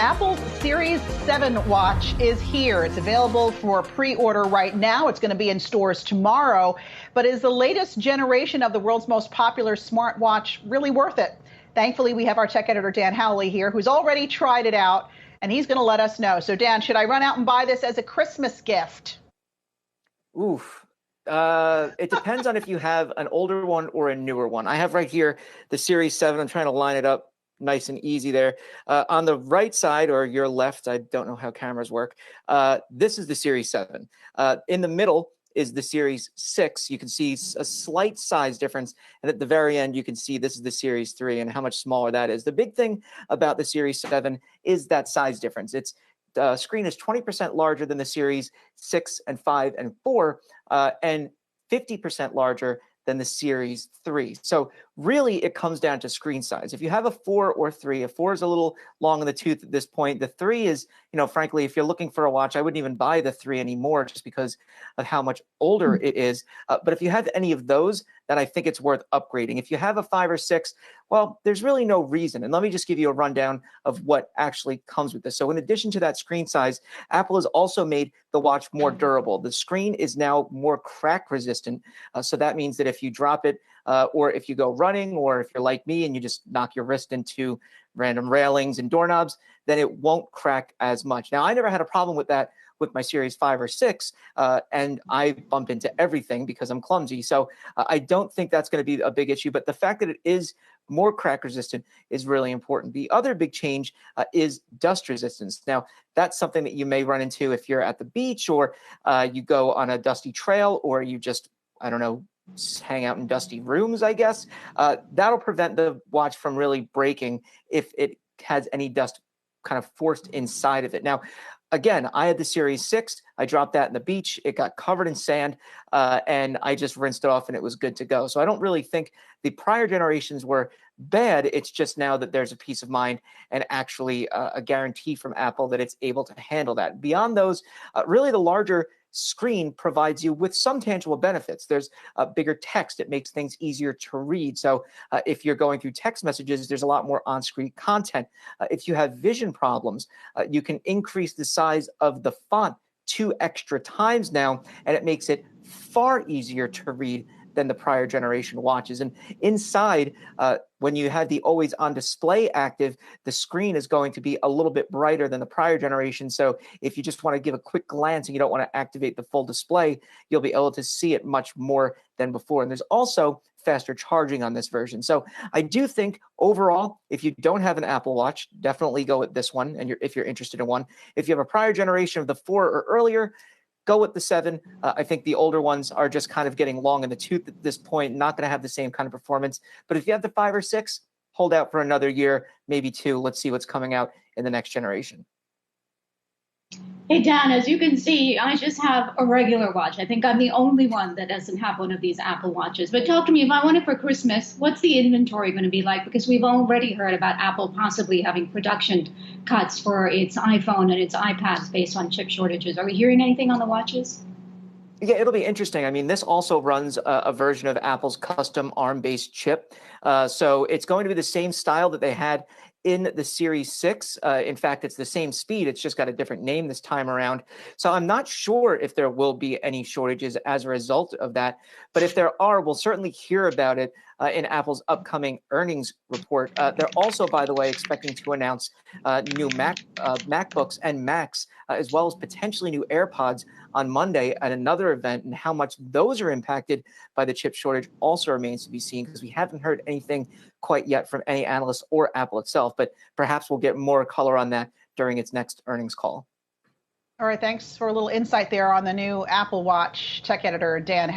Apple's Series 7 watch is here. It's available for pre-order right now. It's going to be in stores tomorrow. But is the latest generation of the world's most popular smartwatch really worth it? Thankfully, we have our tech editor, Dan Howley, here, who's already tried it out, and he's going to let us know. So, Dan, should I run out and buy this as a Christmas gift? Oof. It depends on if you have an older one or a newer one. I have right here the Series 7. I'm trying to line it up nice and easy there. On the right side, or your left, I don't know how cameras work, this is the Series 7. In the middle is the Series 6. You can see a slight size difference. And at the very end, you can see this is the Series 3 and how much smaller that is. The big thing about the Series 7 is that size difference. Its screen is 20% larger than the Series 6 and 5 and 4, and 50% larger than the Series 3. So really, it comes down to screen size. If you have a 4 or 3, a 4 is a little long in the tooth at this point. The 3 is, frankly, if you're looking for a watch, I wouldn't even buy the 3 anymore just because of how much older it is. But if you have any of those, then I think it's worth upgrading. If you have a 5 or 6, well, there's really no reason. And let me just give you a rundown of what actually comes with this. So in addition to that screen size, Apple has also made the watch more durable. The screen is now more crack resistant. So that means that if you drop it, or if you go running, or if you're like me and you just knock your wrist into random railings and doorknobs, then it won't crack as much. Now, I never had a problem with that with my Series 5 or 6, and I bumped into everything because I'm clumsy. So I don't think that's going to be a big issue, but the fact that it is more crack resistant is really important. The other big change is dust resistance. Now, that's something that you may run into if you're at the beach, or you go on a dusty trail, or you just, I don't know, hang out in dusty rooms, I guess. That'll prevent the watch from really breaking if it has any dust kind of forced inside of it. Now, again, I had the Series 6. I dropped that in the beach. It got covered in sand, and I just rinsed it off, and it was good to go. So I don't really think the prior generations were bad. It's just now that there's a peace of mind and actually a guarantee from Apple that it's able to handle that. Beyond those, really the larger screen provides you with some tangible benefits. There's bigger text. It makes things easier to read. So if you're going through text messages, there's a lot more on-screen content. If you have vision problems, you can increase the size of the font 2 extra times now, and it makes it far easier to read than the prior generation watches. And inside, when you have the always on display active, the screen is going to be a little bit brighter than the prior generation. So if you just want to give a quick glance and you don't want to activate the full display, you'll be able to see it much more than before. And there's also faster charging on this version. So I do think overall, if you don't have an Apple Watch, definitely go with this one. And if you're interested in one, if you have a prior generation of the 4 or earlier, go with the 7. I think the older ones are just kind of getting long in the tooth at this point, not going to have the same kind of performance. But if you have the 5 or 6, hold out for another year, maybe 2. Let's see what's coming out in the next generation. Hey, Dan, as you can see, I just have a regular watch. I think I'm the only one that doesn't have one of these Apple Watches. But talk to me, if I want it for Christmas, what's the inventory going to be like? Because we've already heard about Apple possibly having production cuts for its iPhone and its iPads based on chip shortages. Are we hearing anything on the watches? Yeah, it'll be interesting. I mean, this also runs a version of Apple's custom ARM-based chip. So it's going to be the same style that they had in the Series 6. In fact, it's the same speed. It's just got a different name this time around. So I'm not sure if there will be any shortages as a result of that. But if there are, we'll certainly hear about it in Apple's upcoming earnings report. They're also, by the way, expecting to announce new MacBooks and Macs, as well as potentially new AirPods on Monday at another event. And how much those are impacted by the chip shortage also remains to be seen, because we haven't heard anything quite yet from any analysts or Apple itself. But perhaps we'll get more color on that during its next earnings call. All right, thanks for a little insight there on the new Apple Watch. Tech editor Dan